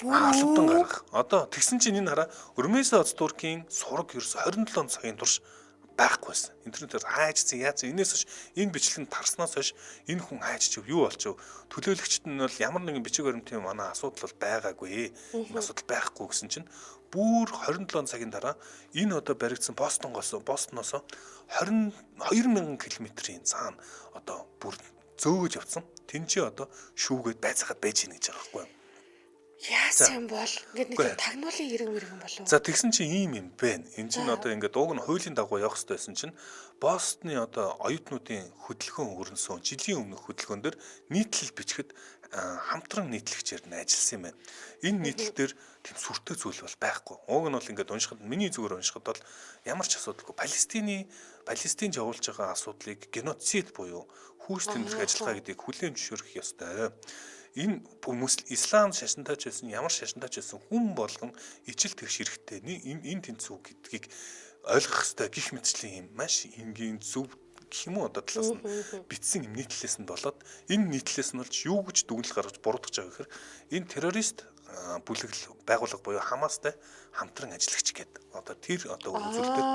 Албадан гаргах. Одоо тэгсэн чинь энэ хараа Rumeysa Ozturk-ийн сураг ерөөс 27 цагийн турш байхгүйсэн. Интернетээр хайжсан яац энэс хойш энэ бичлэгэнд тарснаас хойш энэ хүн хайж юу болчих вэ? Төлөөлөгчд нь бол ямар нэгэн бичиг баримтын манай асуудал бол байгаагүй. Энэ асуудал байхгүй гэсэн чинь бүр 27 цагийн дараа энэ одоо баригдсан Бостоноос 22,000 км-ийн цаана одоо бүр зөөгөж явцсан. Тэн чи одоо шүүгээд байцахад байж ийн гэж байгаа байхгүй юу? Яасан бол ингээд нэг тагнуулын хэрэг мэрэгэн болов. За тэгсэн чинь ийм юм байна. Энэ чинь одоо ингээд уг нь хуулийн дагуу явах хэрэгтэй байсан чинь Бостны одоо оюутнуудын хөдөлгөөн өрнсөн жилийн өмнөх хөдөлгөөн дээр нийтлэл бичгэд хамтран нийтлэгчээр нь ажилласан юм байна. Энэ нийтлэл дээр тийм сүртэй зүйл бол байхгүй. Уг нь бол ингээд уншихад миний зүгээр уншихад бол ямар ч асуудалгүй Палестинд явуулж байгаа асуудлыг геноцид буюу хүйс тэмдэх ажиллагаа гэдгийг хүлээн зөвшөөрөх ёстой. Энэ хүмүүс ислам шашинтай ч байсан ямар шашинтай ч байсан хүн болгон ичил тэгш хэрэгтэй. Энэ тэнцүү гэдгийг ойлгох хэрэгтэй гих мэтчлийн юм маш энгийн зөв гэх юм уу одоо талаас нь бичсэн юм нийтлэлээс нь болоод энэ нийтлэлээс нь болж юу гэж дүгнэлт гаргаж буруутгаж байгаа гэхээр энэ террорист бүлэгл байгууллага буюу Хамастай хамтран ажиллагч гэдэг одоо тэр одоо үзүүлэлтэд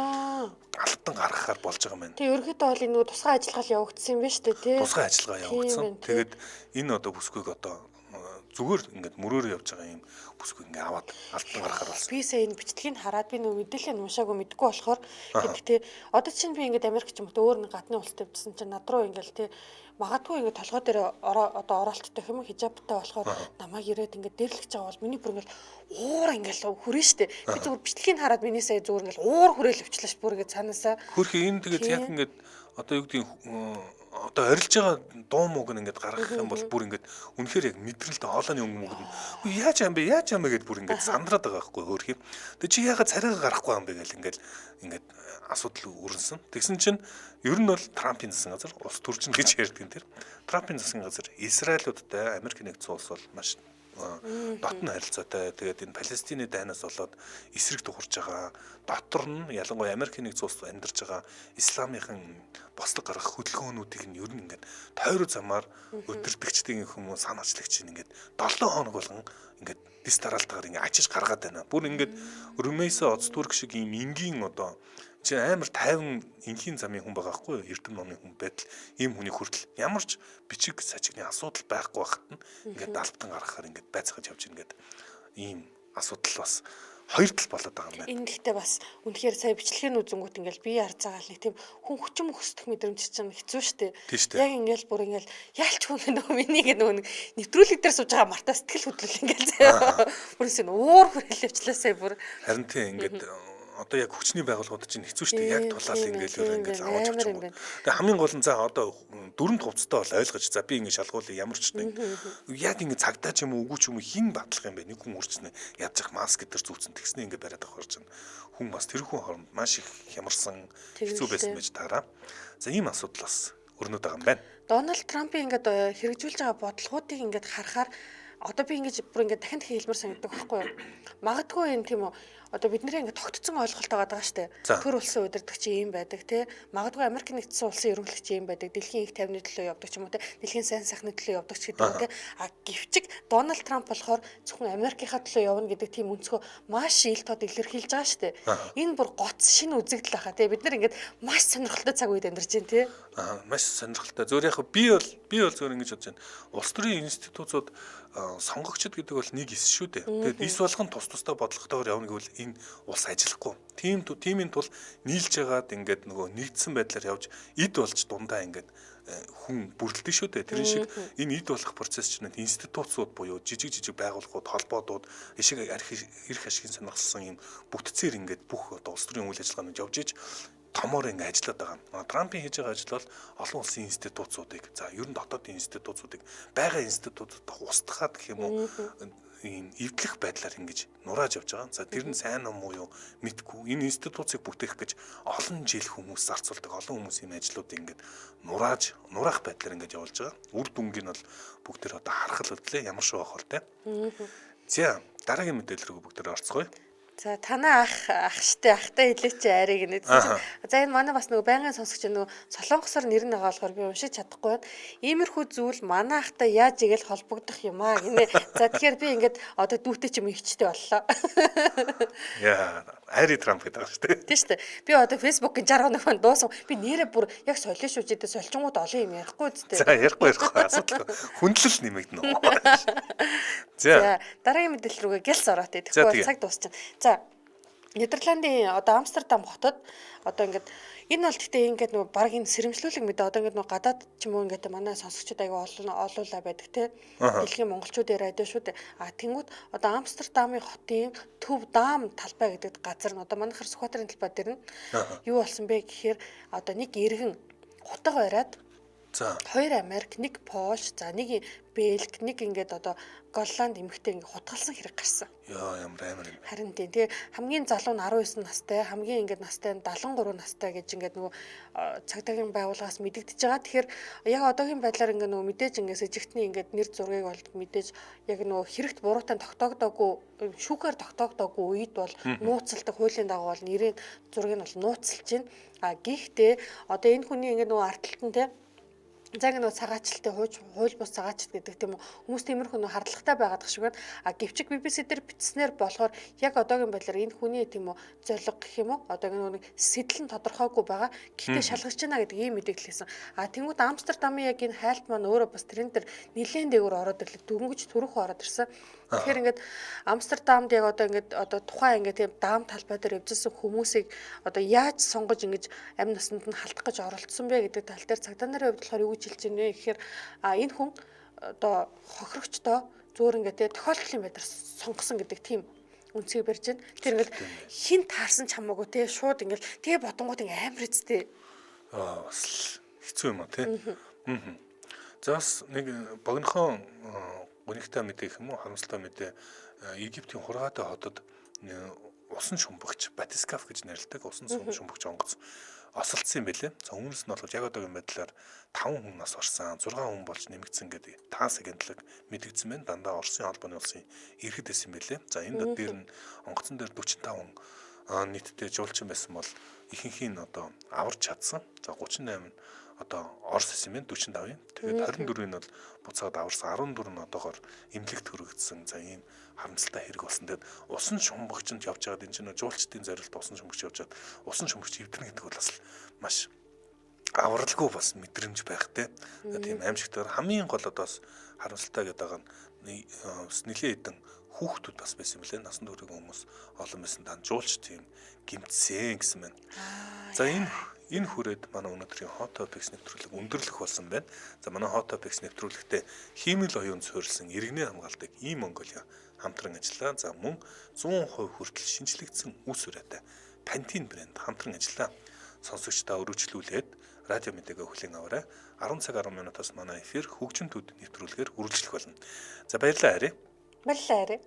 албадан гаргахаар болж байгаа юм байна. Тэгээ ерөөхдөө бол энэ нөгөө тусгай ажиллагаа явагдсан юм байна шүү дээ тий. Тусгай ажиллагаа явагдсан. Тэгээд энэ одоо бүсгүйг одоо зүгээр ингээд мөрөөр явж байгаа юм бүсгүй ингээд аваад алтан гаргахаар болсон. Би сая энэ бичлэгийг хараад би нөгөө мэдээлэл нь уншаагүй мэдгүй болохоор гэдэг те одоо чинь би ингээд Америк ч юм уу өөр нэг гадны улсад явсан чинь над руу ингээд те магадгүй ингээд толгой дээр одоо оролттой юм хижабтай болохоор намайг ирээд ингээд дээрлэгч байгаа бол миний бүр ингээд уур ингээд хүрэн штэ. Би зүгээр бичлэгийг хараад миний сая зүгээр ингээд уур хүрээл өвчлээ ш бүр ингээд цаанаасаа. Хөрхи энэ тэгээд яг ингээд одоо юу гэдгийг одоо арилж байгаа дуу мууг ингээд гаргах юм бол бүр ингээд үнэхээр яг мэдрэлтэй хоолойны өнгө мөнгө. Яаж юм бэ гэдээ бүр ингээд сандраад байгаа байхгүй хөрхи. Тэг чи яагаад царайгаа гарахгүй юм бэ гэл ингээд асуудал өрнсөн. Тэгсэн чинь ер нь бол Трампын засгийн газар улс төрчин гэж ярьдаг юм тэр. Трампын засгийн газар Израилуудтай Америк нэгдсэн улс бол маш дотн харилцаатай. Тэгээд энэ Палестины дайнаас болоод эсрэг тухарж байгаа. Дотор нь ялангуяа Америкийн нэгдсэн улсад амьдарч байгаа исламынхан бослог гаргах хөдөлгөөнүүдийг нь ер нь ингээд тойроо замаар өдөртөгчдийн хүмүүс санаачлагч ингээд 7 хоног болгон ингээд дис дараалтаар ингээд ачиж гаргаад байна. Бүр ингээд Румейса Оцтурк шиг ийм энгийн одоо чи амар тайван энхийн замын хүн байгаа хгүй эрдэм номын хүн байтал ийм хүний хүртэл ямар ч бичиг сажигны асуудал байхгүй байхад нь ингээд албатан гаргахаар ингээд байцааж явж ингээд ийм асуудал бас хоёр тал болоод байгаа юм байна. Энэ гэхдээ бас үнэхээр сая бичлэгийн үзэнгүүт ингээл би харж байгаа л нэг тийм хүн хүчм өсдөх мэдрэмж чинь хэцүү шттэ. Яг ингээл бүр ингээл яалч хүн нөгөө минийг нөгөө нэвтрүүлэг дээр сууж байгаа мартаа сэтгэл хөдлөл ингээл заяа. Бүрээс нь уур хүрэл явчлаа сая бүр. Харин тийм ингээд одоо яг хүчний байгууллагууд чинь хэцүү шүү дээ. Яг тулаал ингээл аваад явж байгаа. Тэгээ хамгийн гол нь за одоо дөрөнд хувцастай бол ойлгож за би ингэ шалгуулъя ямар ч нэг яг ингэ цагдаа ч юм уу үгүй ч юм уу хин батлах юм бэ нэг хүн үрчнэ ядж их маск дээр зүүцэн тэгснэ ингэ бариад авах гэж байна. Хүн бас тэрхүү хооронд маш их хямарсан хэцүү байсан байж таараа. За ийм асуудал бас өрнөд байгаа юм байна. Дональд Трампын ингээд хэрэгжүүлж байгаа бодлогуудыг ингээд харахаар одоо би ингэж бүр ингээд дахин хэлмээр санагддаг байхгүй юу? Магадгүй энэ тийм үү одоо бидний ингээд тогтцсон ойлголт байгаа штэ. Төр улсын удирдагч ийм байдаг те. Магадгүй Америк нэгдсэн улсын ерөнхийлөгч ийм байдаг. Дэлхийн их тайвны төлөө явдаг ч юм уу те. Дэлхийн сайн сайхны төлөө явдаг ч гэдэг те. А гэвчиг Дональд Трамп болохоор зөвхөн Америкийнхаа төлөө явна гэдэг тийм өнцгөө маш ил тод илэрхийлж байгаа штэ. Энэ бүр гоц шинэ үзэгдэл байхаа те. Бид нар ингээд маш сонирхолтой цаг үед амьдарч байна те. Маш сонирхолтой. Зөвөр яг би бол зөвөр ингэж бодож байна. Улс төрийн институтууд сонгогчд гэдэг бол нэг эс шүү дээ. Тэгээд эс болгон тус тустай бодлоготойгоор явна гэвэл энэ улс ажиллахгүй. Тимийн тул нийлж яагаад ингээд нөгөө нэгдсэн байдлаар явж эд болж дундаа ингээд хүн бүрлдэн шүү дээ. Тэр шиг энэ эд болох процесс чинь институцууд буюу жижиг байгууллагууд, холбоодууд, ишиг эрх ашигын сонирхолсон юм бүтцээр ингээд бүх одоо улс төрийн үйл ажиллагаанд явж иж томоор ингэ ажиллаад байгаа. Трампын хийж байгаа ажил бол олон улсын институцуудыг за ер нь дотоодын институцуудыг байгаа институцуудад устгахад гэх юм уу ийм эвдлэх байдлаар ингэж нурааж явж байгаа. За тэр нь сайн юм уу юу мэдгүй. Энэ институцийг бүтээх гэж олон жил хүмүүс зарцуулдаг. Олон хүмүүсийн ажлуудыг ингэж нураах байдлаар ингэж явуулж байгаа. Үр дүнг нь бол бүгд одоо харах л үтлээ ямар шиг байх вэ те. За дараагийн мэдээлэл рүү бүгд орцгоё. За танаа ахтай хэлээч ариг нэ. За энэ манай бас нөгөө байнгын сонсогч нөгөө солонгосоор нэр нь байгаа болохоор би уншиж чадахгүй байна. Иймэрхүү зүйл манай ахтай яаж игэл холбогдох юм аа гинэ. За тэгэхээр би ингээд одоо дүүтэй ч юм ихчтэй боллоо. Яа, Ари Трамп гэдэг байна шүү дээ. Тийм шүү дээ. Би одоо Facebook-ын 60 хоног маань дуусан. Би нэрээ бүр яг солио шүү дээ. Солилцонгууд олон юм ярихгүй үстэй. За ярихгүй асуудал. Хүндлэл нэмэгдэнэ. За дараагийн мэдээлэл рүүгээ гэлс ороод тэгэхгүй цаг дуусчихна. За Нидерландын одоо Амстердам хотод одоо ингээд энэ бол гэхдээ ингээд нөгөө баг энэ сэрэмжлүүлэг мэдээ одоо ингээд нөгөө гадаад ч юм уу ингээд манай сонсогчдод аяга олуулаа байдаг те. Дэлхийн монголчууд яриад байна шүү дээ. А тэнгууд одоо Амстердамын хотын төв даам талбай гэдэг газар нь одоо манайхаар Сүхбаатарын талбай дээр нь юу болсон бэ гэхээр одоо нэг иргэн хутга бариад за 2 Америк, 1 Польш, за 1 Бельги, 1 ингээд одоо Голланд эмэгтэй ингээд хутгалсан хэрэг гарсан. Яа ямар амар юм. Харин тийм. Тэгээ хамгийн залуу нь 19 настай, хамгийн ингээд настай нь 73 настай гэж ингээд нөгөө цагдаагийн байгууллагаас мэдэгдэж байгаа. Тэгэхээр яг одоогийн байдлаар ингээд нөгөө мэдээж ингээд сэжигтний ингээд нэр зургийг бол мэдээж яг нөгөө хэрэгт буруутай тогтоогдоогүй, шүүхээр тогтоогдоогүй үед бол нууцлдаг хуулийн дагуу бол нэрийн зургийг нь бол нууцлж байна. А гэхдээ одоо энэ хүний ингээд нөгөө ардталт нь те За ингэ нөө цагаачлалтай хууль бус цагаачд гэдэг тийм үү хүмүүс тиймэрхүү нөө хардлагатай байгаад шиг байна. А гэвчиг BBC дээр бичснээр болохоор яг одоогийн байдлаар энэ хүний тийм үү зориг гэх юм уу одоо ингэ нэг сэтэл нь тодорхойгүй байгаа. Гэхдээ шалгаж байна гэдэг ийм мэдээлэл хэлсэн. А тэнгууд Амстердамын яг энэ хайлт маань өөрөө бас тэрэн дээр нэлээд дээгүүр ороод ирлээ. Дөнгөж түрүүхөө ороод ирсэн. Тэгэхээр ингээд Амстердамд яг одоо тухайн ингээд тийм даам талбай дээр явжсэн хүмүүсийг одоо яаж сонгож ингэж амь насанд нь халтах гэж оролцсон бэ гэдэг тал дээр цагдаа нарын хувьд болохоор юу гэж хэлж байна вэ гэхээр энэ хүн одоо хохирогчдоо зүгээр ингээд тийм тохиолдлын байдлаар сонгосон гэдэг тийм үнцгийг барьж байна. Тэр ингээд хин таарсан ч хамаагүй те шууд ингээд тэгээ бодонгууд ингээд амар эцтэй. Бас хэцүү юм а тий. За бас нэг богинохон гонигтай мэдээ юм уу харамсалтай мэдээ Египтийн хургаатай хотод усан шумбагч батискаф гэж нэрлэдэг усан шумбагч онгоц осолдсон юм байлээ. За өмнөөс нь бол яг одоогийн байдлаар 5 хүн нас орсон, 6 хүн болж нэмэгдсэн гэдэг таас агентлаг мэдэгдсэн байна. Дандаа Оросын холбооны улсын иргэд байсан юм байлээ. За энэ дээр нь онгоцон дээр 45 хүн нийтдээ жуулчин байсан бол ихэнх нь одоо аварч чадсан. За 38 нь одоо Орос хэсэг юм 45-ын. Тэгээд 24-ийн бол буцаад аварсан 14 нь одоогоор эмнэлэгт хүрэгдсэн. За ийм харамсалтай хэрэг болсон. Тэгээд усан шумбагчд явж байгаад энэ чинь жуулчдын зорилт усан шумбагч явж байгаад усан шумбагч эвдэрнэ гэдэг бол бас маш авралгүй бас мэдрэмж байх те. Тийм аимшигтайгаар хамгийн гол одоос харамсалтай гэдэг байгаа нь нэлээд хэдэн хүүхдүүд бас байсан юм лээ. Насан туршийн хүмүүс олон байсан дан жуулч тийм гимтсэн гэсэн байна. За энэ хүрээд манай өнөөдрийн Hot Topics нэвтрүүлэг өндөрлөх болсон байна. За манай Hot Topics нэвтрүүлэгтээ хиймэл оюун суурилсан иргэний хамгаалдаг ийм Монголиа хамтран ажиллаа. За мөн 100% хүртэл шинжлэгдсэн үс ураатай Pantene брэнд хамтран ажиллаа. Сонсогчдаа өргөжлүүлээд радио мэдээгээ хүлээн аваарай. 10 цаг 10 минутаас манай эфир хөгжин төд нэвтрүүлгээр үргэлжлэх болно. За баярлалаа Ари. Баярлалаа.